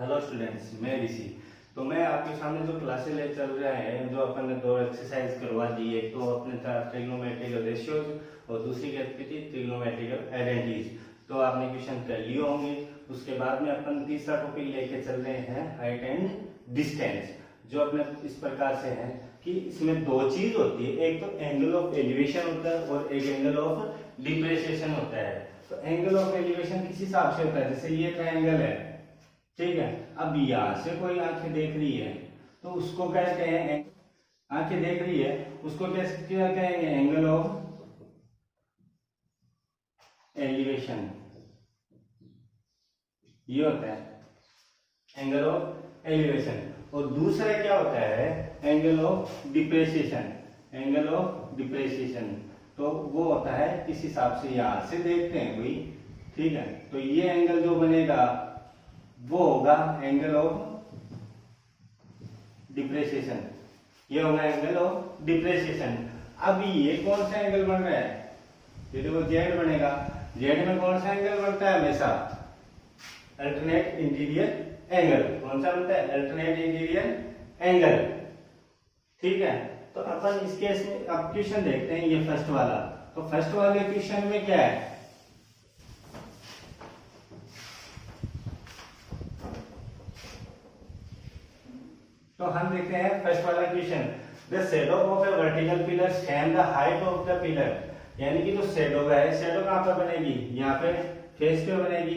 Hello students, मैं ऋषि। तो मैं आपके सामने जो क्लासेस ले चल रहे हैं, जो अपन ने दो एक्सरसाइज करवा दी। एक तो अपने था ट्रिग्नोमेट्रिकल रेशियोज और दूसरी कहती थी ट्रिग्नोमेट्रिकल आइडेंटिटीज। तो आपने क्वेश्चन कर लिए होंगे। उसके बाद में अपन तीसरा टॉपिक लेके चल रहे हैं हाइट एंड डिस्टेंस, जो अपने इस प्रकार से है कि इसमें दो चीज होती है। एक तो एंगल ऑफ एलिवेशन होता है और एक एंगल ऑफ डिप्रेसिएशन होता है। तो एंगल ऑफ एलिवेशन किस हिसाब से होता है, जैसे ये ट्रायंगल है, ठीक है। अब यहां से कोई आंखें देख रही है तो उसको कहते हैं, आंखें देख रही है उसको क्या कहेंगे, एंगल ऑफ एलिवेशन। ये होता है एंगल ऑफ एलिवेशन। और दूसरा क्या होता है, angle of depreciation. Angle of depreciation तो वो होता है किस हिसाब से यहां से देखते हैं कोई, ठीक है। तो ये एंगल जो बनेगा वो होगा एंगल ऑफ डिप्रेसिएशन। ये होगा एंगल ऑफ डिप्रेसिएशन। अब ये कौन सा एंगल बन रहा है, ये देखो जेड बनेगा। जेड में कौन सा एंगल बनता है हमेशा, अल्टरनेट इंटीरियर एंगल। कौन सा बनता है, अल्टरनेट इंटीरियर एंगल, ठीक है। तो अपन इस केस में अब क्वेश्चन देखते हैं, ये फर्स्ट वाला। तो फर्स्ट वाले क्वेश्चन में क्या है, तो हम देखते हैं फर्स्ट वाला question. The shadow of A vertical pillar same the height of the pillar. यानी कि जो शैडो है, शैडो कहां पर बनेगी, यहाँ पे फेस पे बनेगी,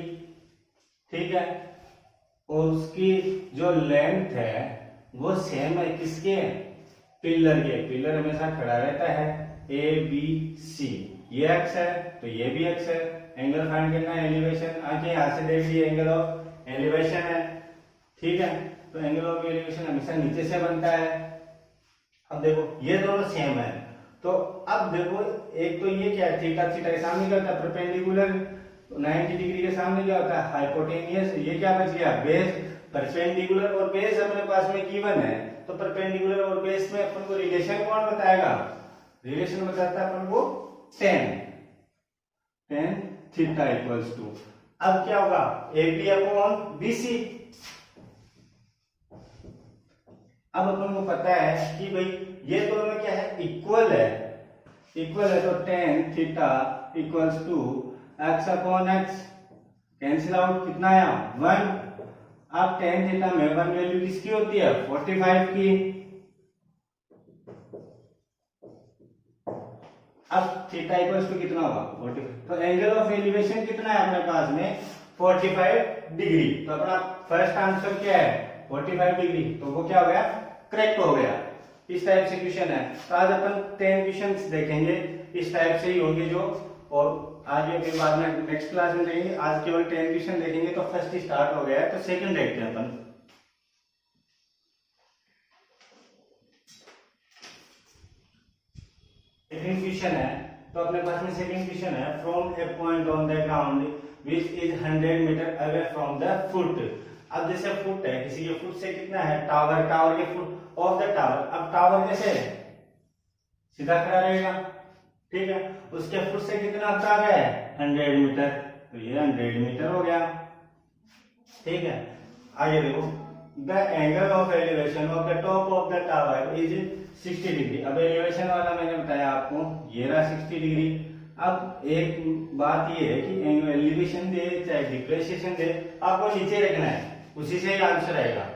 ठीक है। और उसकी जो लेंथ है वो सेम है किसके, पिलर के। पिलर हमेशा खड़ा रहता है, ए बी सी। ये एक्स है तो ये भी एक्स है। एंगल फाइंड करना है, एलिवेशन। आंखें यहां से देख रही है, एंगल ऑफ एलिवेशन है, ठीक है। तो एंगल ऑफ एलिवेशन हमेशा नीचे से बनता है। अब देखो ये दोनों सेम है, तो अब देखो एक तो ये क्या है, थीटा। थीटा के सामने क्या होता है, परपेंडिकुलर। 90 डिग्री के सामने क्या होता है, हाइपोटेनियस। ये क्या बच गया, बेस। परपेंडिकुलर और बेस अपने पास में गिवन है, तो परपेंडिकुलर और बेस में अपन को रिलेशन कौन बताएगा, रिलेशन बताता है अपन को tan थीटा इक्वल्स टू। अब क्या होगा, A B upon B C. अब अपन को पता है कि भाई ये दोनों क्या है, इक्वल है। इक्वल है तो tan theta equals to x upon x। Cancel out, कितना आया, 1। अब tan थीटा में 1 वैल्यू किसकी होती है, 45 की। अब थीटा इक्वल्स टू कितना होगा, 45। तो एंगल ऑफ एलिवेशन कितना है अपने पास में, 45 डिग्री। तो अपना फर्स्ट आंसर क्या है, 45 डिग्री। तो वो क्या हो गया, करेक्ट हो गया। इस टाइप से क्वेश्चन है। तो आज अपन 10 क्वेश्चंस देखेंगे, इस टाइप से ही होंगे जो, और आगे फिर बाद में नेक्स्ट क्लास में देखेंगे। आज केवल 10 क्वेश्चन देखेंगे, तो फर्स्ट ही स्टार्ट हो गया है, तो सेकंड देखते हैं अपन। सेकंड क्वेश्चन है, तो अपने पास में सेकंड क्वेश्चन है, from a point on the ground which is 100 metre away from the foot. अब जैसे फुट है, किसी के फुट से कितना है, टावर, टावर के फुट ऑफ द टावर। अब टावर कैसे है, सीधा खड़ा रहेगा, ठीक है। उसके फुट से कितना अंतर है, 100 मीटर। तो ये 100 मीटर हो गया, ठीक है। आगे देखो, the angle of elevation of the top of the tower is 60 degree. अब एलिवेशन वाला मैंने बताया आपको, ये रहा 60 डिग्री। अब एक बात ये है कि एलिवेशन दे चाहे डिप्रेसिएशन दे, आपको नीचे रखना है, उसी से ही आंसर आएगा।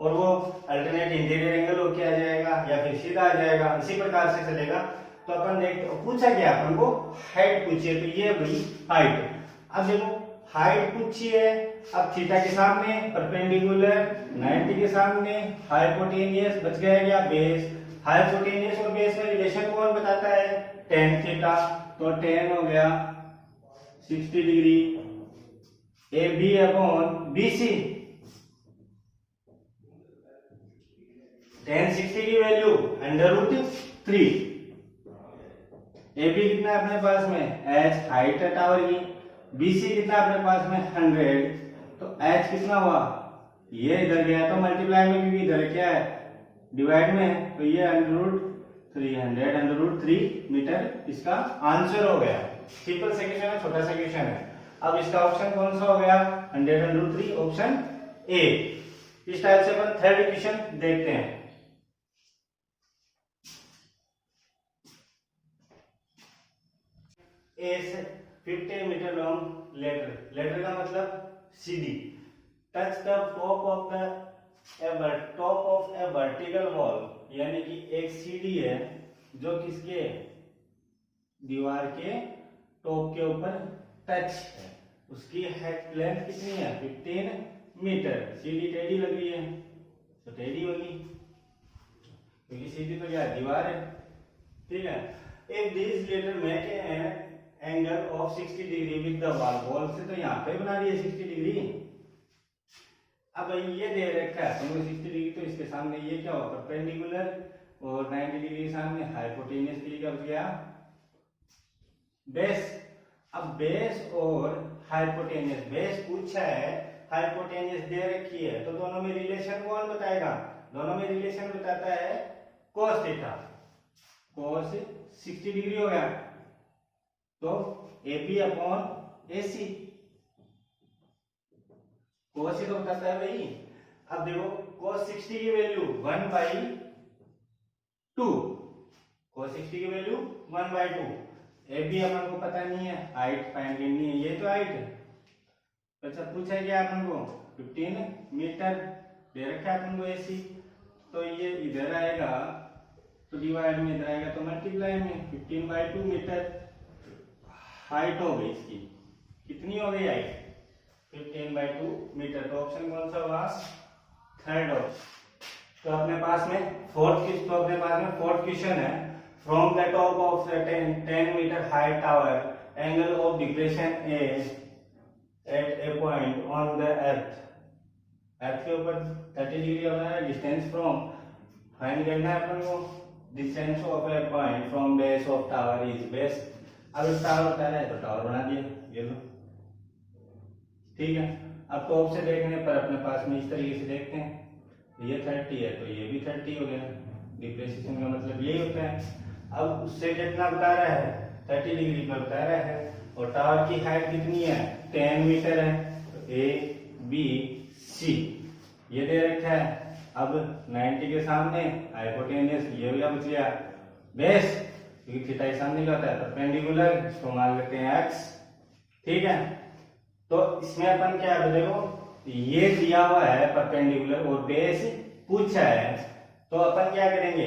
और वो अल्टरनेट इंटीरियर एंगल हो क्या आ जाएगा, या फिर सीधा आ जाएगा, इसी प्रकार से चलेगा। तो अपन देख, पूछा क्या अपन को, हाइट पूछिए। तो ये भाई हाइट। अब देखो हाइट पूछी है, अब थीटा के सामने परपेंडिकुलर, 90 के सामने हाइपोटेनियस, बच गया क्या, बेस। हाइपोटेनियस और बेस में रिलेशन कौन बताता है, tan थीटा। तो tan हो गया 60 degree, A B upon B C. tan 60 की वैल्यू √3। ए बी कितना अपने पास में, h हाइट है टावर की। बी सी कितना अपने पास में, 100। तो h कितना हुआ, ये इधर गया तो मल्टीप्लाई में, क्योंकि इधर क्या है, डिवाइड में है। तो ये √3 मीटर इसका आंसर हो गया। सिंपल से क्वेश्चन है, छोटा सा क्वेश्चन है। अब इसका ऑप्शन कौन सा हो गया, 100 √3, ऑप्शन ए। इस टाइप से अपन थर्ड इक्वेशन देखते हैं। ए 50 मीटर लॉन्ग लेटर, लेटर का मतलब सीढ़ी, touch the top of A vertical wall, यानी कि एक सीढ़ी है जो किसके, दीवार के टॉप के ऊपर टच है। उसकी हेड लेंथ कितनी है, 15 मीटर। सीढ़ी टेढ़ी लग रही है तो टेढ़ी होगी, क्योंकि सीढ़ी तो क्या है, दीवार है। ठीक है। If this letter make an angle of 60 degree with the wall, wall से तो यहाँ पे बना रही है 60 डिग्री। अब ये दे रखा है तुमको 60 डिग्री, तो इसके सामने ये क्या होगा, परपेंडिकुलर, और 90 डिग्री के सामने हाइपोटेनियस के लिए क्या हो गया, बेस। अब बेस और हाइपोटेनियस, बेस पूछा है, हाइपोटेनियस दे रखी है, तो दोनों में रिलेशन कौन बताएगा, दोनों में रिलेशन बताता है cos थीटा। cos 60 डिग्री हो गया तो AB अपॉन AC, cos ही तो बताता है भाई। अब देखो cos 60 की वैल्यू 1/2, cos 60 की वैल्यू 1/2। AB अपन को पता नहीं है, हाइट फाइंड करनी है, ये तो हाइट है। अच्छा पूछा है क्या अपन को, 15 मीटर दे रखा है अपन को AC, तो ये इधर आएगा तो डिवाइड में इधर आएगा तो मल्टीप्लाई में 15/2 मीटर हाइट हो गई इसकी। कितनी हो गई हाइट, 15/2 मीटर। तो ऑप्शन कौन सा हुआ, थर्ड ऑप्शन। तो अपने पास में फोर्थ क्वेश्चन है, from the top of 10 metre high tower, angle of depression is at a point on the earth. Earth के ऊपर 30 डिग्री होना है, डिस्टेंस फ्रॉम फाइंड करना है अपन को, distance of A point from base of tower is base. अब tower बता रहा है तो टावर बना दिया, ये लो। ठीक है। अब टॉप से देखने पर अपने पास में इस तरीके से देखते हैं, ये 30 है तो ये भी 30 हो गया। डिप्रेशन का मतलब यही होता है। अब उससे कितना बता रहा है, 30 डिग्री पर बता रहा है, और टावर की हाइट कितनी है, 10 मीटर है। तो ABC ये दे रखा है। अब 90 के सामने हाइपोटेनियस, ये भी बच गया बेस, क्योंकि थीटा के सामने क्या होता है, परपेंडिकुलर, इसको मान लेते हैं x। ठीक है। तो इसमें अपन क्या है, देखो ये दिया हुआ है परपेंडिकुलर और बेस पूछा है, तो अपन क्या करेंगे,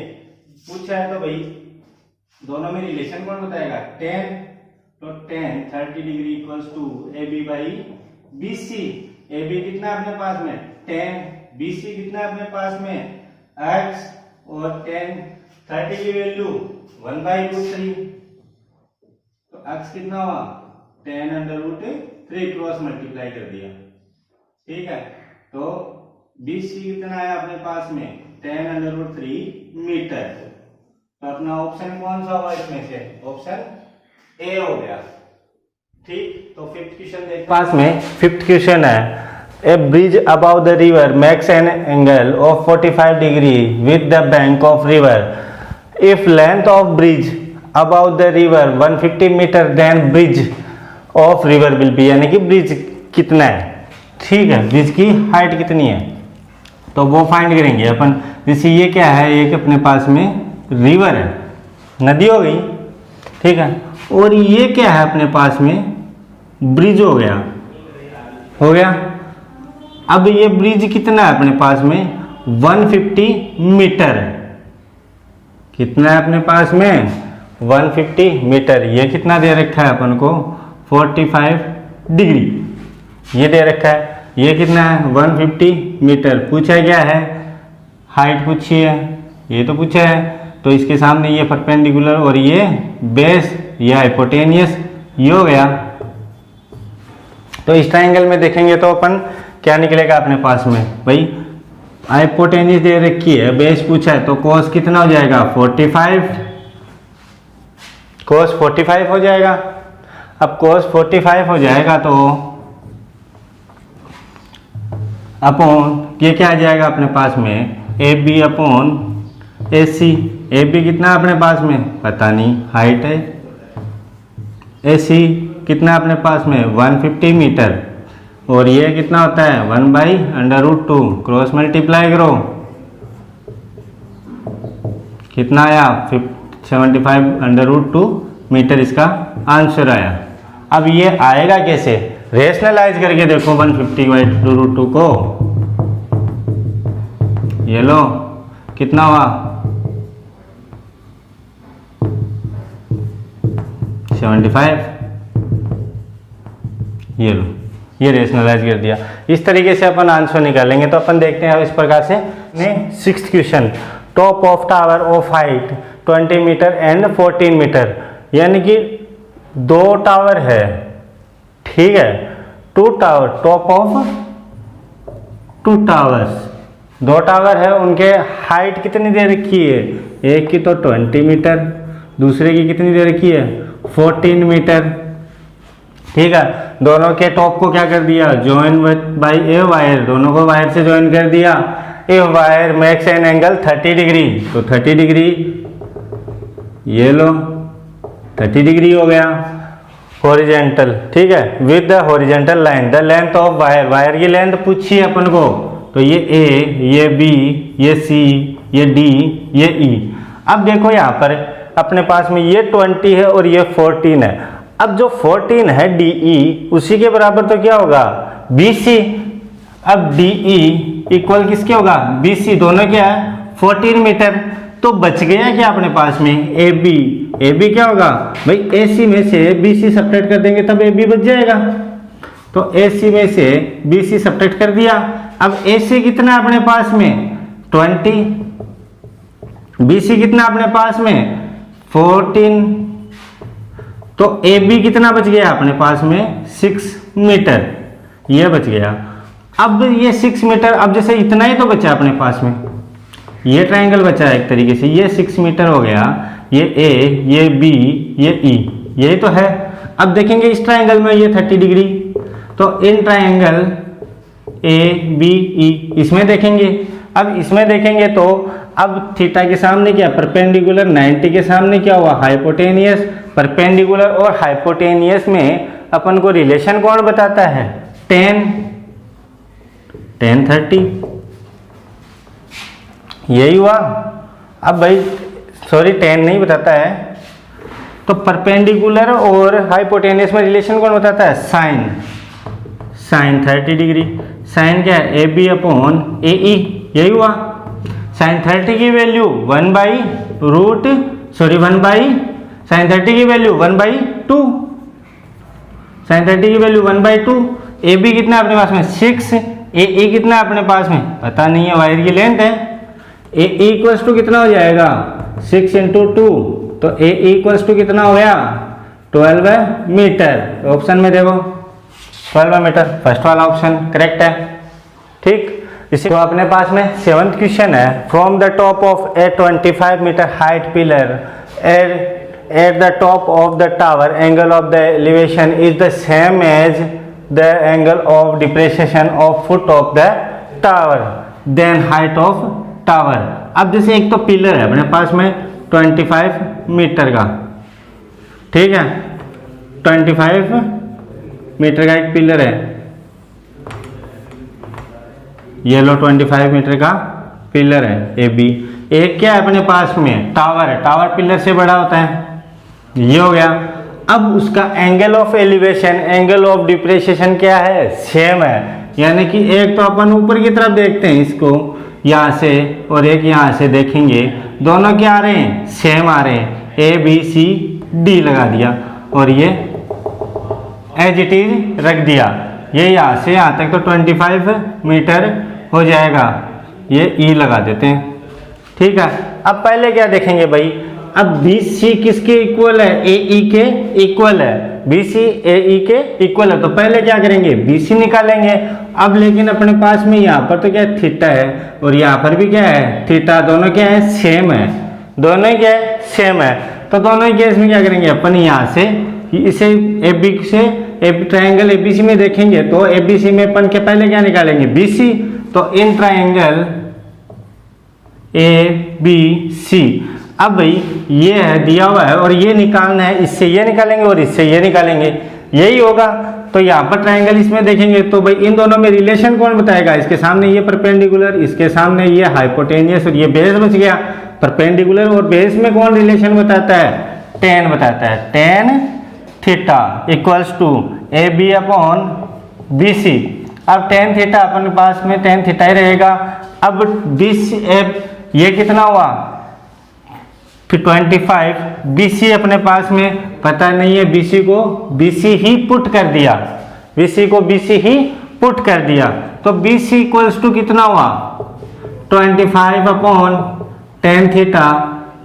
पूछा है तो भाई दोनों में रिलेशन कौन बताएगा, 10, तो 10 30 degree equals to AB/BC। AB कितना अपने पास में 10, BC कितना अपने पास में x, और 30 की वैल्यू 1/√3, तो x कितना हुआ 10√3, क्रॉस मल्टीप्लाई कर दिया। ठीक है। तो BC कितना है अपने पास में 10√3 मीटर। तो अपना ऑप्शन कौन सा हुआ इसमें से, ऑप्शन ए हो गया। ठीक। तो फिफ्थ क्वेश्चन देखते हैं। पास में फिफ्थ क्वेश्चन है, a bridge about the river makes an angle of 45 degree with the bank of river. If length of bridge about the river 150 metre then bridge of river will be, यानी कि bridge कितना है। ठीक है। Bridge की height कितनी है तो वो फाइंड करेंगे अपन। जैसे ये क्या है, एक अपने पास में रिवर है, नदी हो गई। ठीक है। और ये क्या है अपने पास में, ब्रिज हो गया। अब ये ब्रिज कितना है अपने पास में 150 मीटर है। कितना है अपने पास में 150 मीटर। ये कितना दे रखा है अपन को 45 डिग्री, ये दे रखा है। ये कितना है 150 मीटर। पूछा क्या है, हाइट पूछी है, ये तो पूछा है। तो इसके सामने ये परपेंडिकुलर और ये बेस, ये हाइपोटेनियस, ये हो गया। तो इस ट्रायंगल में देखेंगे तो अपन क्या निकलेगा अपने पास में, भाई हाइपोटेनियस दे रखी है, बेस पूछा है, तो कोस कितना हो जाएगा 45, कोस 45 हो जाएगा। अब कोस 45 हो जाएगा तो अपॉन ये क्या आ जाएगा अपने पास में AB अपॉन AC। AB कितना अपने पास में पता नहीं, हाइट है। AC कितना अपने पास में 150 मीटर। और ये कितना होता है 1/√2, क्रॉस मल्टीप्लाई करो, कितना आया 75/√2 मीटर इसका आंसर आया। अब ये आएगा कैसे, रेशनलाइज करके देखो 150/√2 को, ये लो कितना हुआ 75, ये लो, ये रेशनलाइज कर दिया। इस तरीके से अपन आंसर निकालेंगे। तो अपन देखते हैं इस प्रकार से। 6th question, top of tower of height 20 metre and 14 metre, यानी कि 2 टावर है, ठीक है, 2 tower, top of 2 towers, 2 tower है, उनके हाइट कितनी दे रखी है, एक की तो 20 मीटर, दूसरे की कितनी दे रखी है 14 मीटर, ठीक है। दोनों के टॉप को क्या कर दिया, ज्वाइन बाय ए वायर, दोनों को वायर से ज्वाइन कर दिया। If wire makes an angle 30 degree, तो 30 डिग्री, ये लो 30 डिग्री हो गया हॉरिजेंटल, ठीक है, with the horizontal line, the length of wire, wire की लेंथ पूछी है अपन को, तो ये ए, ये बी, ये सी, ये डी, ये ई। अब देखो यहाँ पर अपने पास में ये 20 है और ये 14 है। अब जो 14 है DE, उसी के बराबर तो क्या होगा BC। अब DE इक्वल किसके होगा BC, दोनों क्या है 14 मीटर। तो बच गया क्या अपने पास में AB, AB क्या होगा भाई, AC में से BC सब्ट्रैक्ट कर देंगे तब AB बच जाएगा। तो AC में से BC सब्ट्रैक्ट कर दिया। अब AC कितना अपने पास में 20, BC कितना अपने पास में 14, तो AB कितना बच गया अपने पास में 6 मीटर, ये बच गया। अब ये 6 मीटर, अब जैसे इतना ही तो बचा अपने पास में, ये ट्रायंगल बचा है एक तरीके से, ये 6 मीटर हो गया, ये A, ये B, ये E, यही तो है। अब देखेंगे इस ट्रायंगल में ये 30 डिग्री, तो in triangle A, B, E, इसमें देखेंगे। अब इसमें देखेंगे तो अब थीटा के सामने क्या परपेंडिकुलर, 90 के सामने क्या हुआ हाइपोटेनियस। परपेंडिकुलर और हाइपोटेनियस में अपन को रिलेशन कौन बताता है, tan 30, यही हुआ। अब भाई सॉरी tan नहीं बताता है, तो परपेंडिकुलर और हाइपोटेनियस में रिलेशन कौन बताता है, साइन 30 डिग्री। साइन क्या है AB अपॉन AE, यही हुआ। साइन 30 की वैल्यू 1/2, साइन 30 की वैल्यू 1/2, साइन 30 की वैल्यू 1/2। AB कितना अपने पास में 6, AE कितना अपने पास में पता नहीं है, वायर की लेंथ है। AE इक्वल्स टू कितना हो जाएगा 6 × 2, तो AE इक्वल्स टू कितना हो गया 12 मीटर। ऑप्शन में देखो 12 मीटर, फर्स्ट वाला ऑप्शन करेक्ट है, ठीक। इसी तो अपने पास में 7th क्वेश्चन है, from the top of a 25 metre height pillar at the top of the tower, angle of the elevation is the same as the angle of depreciation of foot of the tower, then height of tower. अब जैसे एक तो pillar है अपने पास में 25 metre का, ठीक है, 25 मीटर का एक पिलर है, ये लो 25 मीटर का पिलर है AB। एक क्या है अपने पास में टावर है, टावर पिलर से बड़ा होता है, ये हो गया। अब उसका angle of elevation, angle of depreciation क्या है, सेम है, यानी कि एक तो अपन ऊपर की तरफ देखते हैं इसको यहाँ से और एक यहाँ से देखेंगे, दोनों क्या आ रहे हैं सेम आ रहे हैं, ABCD लगा दिया और ये एज इट इज रख दिया। ये यहाँ से यहाँ तक तो 25 मीटर हो जाएगा, ये E लगा देते हैं, ठीक है। अब पहले क्या देखेंगे भाई, अब BC किसके इक्वल है, AE के इक्वल है, BC AE के इक्वल है, तो पहले क्या करेंगे BC निकालेंगे। अब लेकिन अपने पास में यहाँ पर तो क्या है थीटा है और यहाँ पर भी क्या है थीटा, दोनों क्या है सेम है, दोनों ही क्या है सेम है। तो दोनों ही केस में क्या करेंगे अपन यहाँ से इसे AB से ट्रायंगल ABC में देखेंगे, तो ABC में अपन के पहले क्या निकालेंगे BC, तो इन ट्रायंगल ABC। अब भाई ये है दिया हुआ है और ये निकालना है, इससे ये निकालेंगे और इससे ये निकालेंगे। यही होगा। तो यहाँ पर ट्रायंगल इसमें देखेंगे तो भाई इन दोनों में रिलेशन कौन बताएगा, इसके सामने ये परपेंडिकुलर, इसके सामने ये हाइपोटेनियस और ये बेस बच गया। परपेंडिकुलर और बेस में कौन रिलेशन बताता है, टेन बताता है। Tan theta equals to A B upon B C. अब टेन थीटा अपने पास में टेन थीटा ही रहेगा। अब ये कितना हुआ, फिर 25 BC अपने पास में पता नहीं है, BC को BC ही पुट कर दिया, BC को BC ही पुट कर दिया। तो BC इक्वल्स टू कितना हुआ 25 अपॉन टेन थीटा,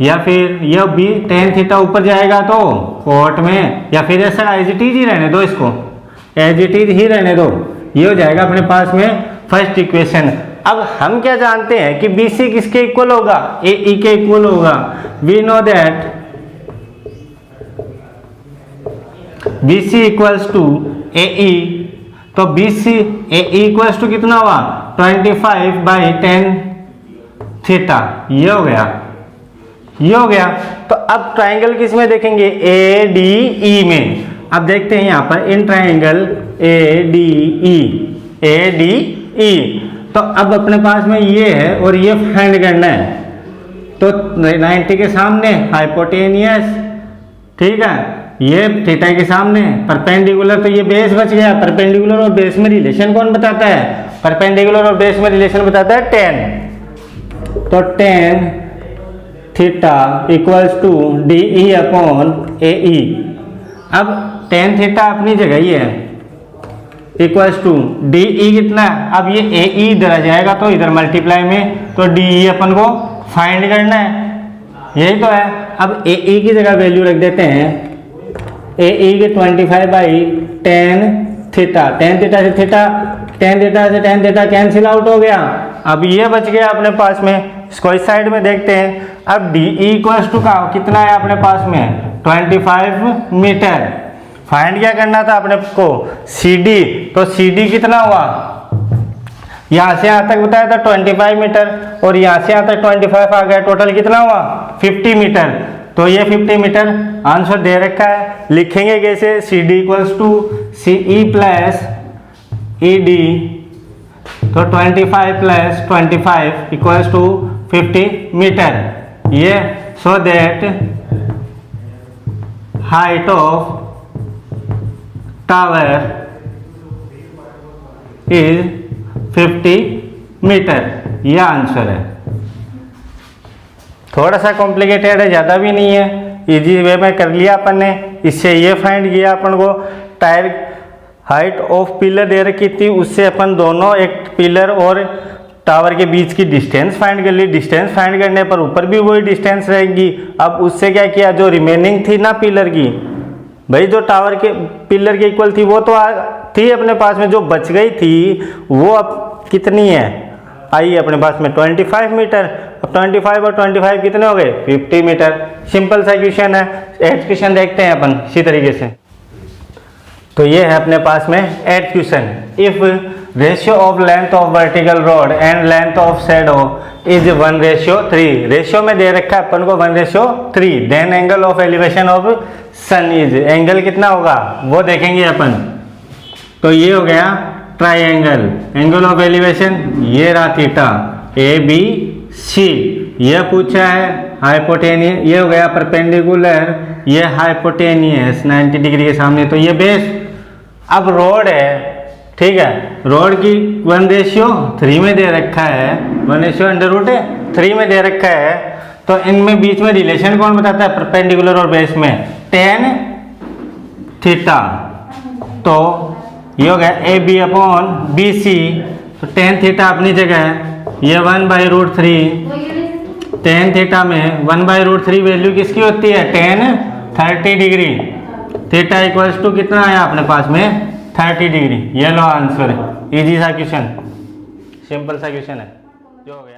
या फिर यह बी टेन थीटा ऊपर जाएगा तो कोट में, या फिर ऐसा एज इट इज ही रहने दो, इसको एज इट इज ही रहने दो। ये हो जाएगा अपने पास में फर्स्ट इक्वेशन। अब हम क्या जानते हैं कि BC किसके इक्वल होगा, AE के इक्वल होगा। We know that BC equals to AE। तो BC AE इक्वल्स टू कितना हुआ 25 बाई टेन थीटा। ये हो गया, ये हो गया। तो अब ट्रायंगल किस में देखेंगे, ADE में। अब देखते हैं यहाँ पर इन ट्रायंगल ADE। तो अब अपने पास में ये है और ये फाइंड करना है। तो 90 के सामने हाइपोटेनियस, ठीक है, ये थीटा के सामने परपेंडिकुलर, तो ये बेस बच गया। परपेंडिकुलर और बेस में रिलेशन कौन बताता है, परपेंडिकुलर और बेस में रिलेशन बताता है टेन। तो tan theta equals to DE upon AE। अब टेन थीटा अपनी जगह ही है, इक्वल्स टू DE कितना है, अब ये AE इधर आ जाएगा तो इधर मल्टीप्लाई में, तो DE अपन को फाइंड करना है, यही तो है। अब AE की जगह वैल्यू रख देते हैं, AE के 25 by tan theta, tan theta से थीटा, टेन थीटा से टेन थीटा कैंसिल आउट हो गया। अब ये बच गया अपने पास में, इसको इस साइड में देखते हैं। अब DE इक्वल्स टू का कितना है अपने पास में 25 मीटर। फाइंड क्या करना था अपने को, CD। तो CD कितना हुआ, यहाँ से यहाँ तक बताया था 25 मीटर और यहाँ से यहाँ तक 25 आ गया, टोटल कितना हुआ 50 मीटर। तो ये 50 मीटर आंसर दे रखा है। लिखेंगे कैसे, CD equals to CE plus ED। तो 25 प्लस 25 इक्वल्स टू 50 मीटर। ये so that height of tower is 50 metre. यह आंसर है। थोड़ा सा कॉम्प्लिकेटेड है, ज़्यादा भी नहीं है, इजी वे में कर लिया अपन ने। इससे ये फाइंड किया अपन को, टायर हाइट ऑफ पिलर दे रखी थी, उससे अपन दोनों एक पिलर और टावर के बीच की डिस्टेंस फाइंड कर ली। डिस्टेंस फाइंड करने पर ऊपर भी वही डिस्टेंस रहेगी। अब उससे क्या किया, जो रिमेनिंग थी ना पिलर की, भाई जो टावर के पिलर के इक्वल थी वो तो थी अपने पास में, जो बच गई थी वो अब कितनी है, आई अपने पास में 25 मीटर। अब 25 और 25 कितने हो गए 50 मीटर। सिंपल सा क्वेश्चन है। एट क्वेश्चन देखते हैं अपन इसी तरीके से। तो ये है अपने पास में eight question. If ratio of length of vertical rod and length of shadow is 1:3, ratio में दे रखा है अपन को 1:3, then angle of elevation of sun is, angle कितना होगा वो देखेंगे अपन। तो ये हो गया ट्राइंगल, एंगल ऑफ एलिवेशन ये रहा थीटा ABC। ये पूछा है हाइपोटेनियस, ये हो गया परपेंडिकुलर, ये हाइपोटेनियस 90 डिग्री के सामने, तो ये बेस। अब रोड है, ठीक है, रोड की 1:3 में दे रखा है, 1/√3 में दे रखा है। तो इनमें बीच में रिलेशन कौन बताता है, परपेंडिकुलर और बेस में टेन थीटा। तो ये हो गया AB अपॉन BC। तो टेन थीटा अपनी जगह है, ये 1/√3, टेन थीटा में 1/√3 वैल्यू किसकी होती है, tan 30 degree. Theta equals to कितना आया अपने पास में 30 डिग्री। ये लो आंसर है, इजी सा क्वेश्चन, सिंपल सा क्वेश्चन है जो हो गया।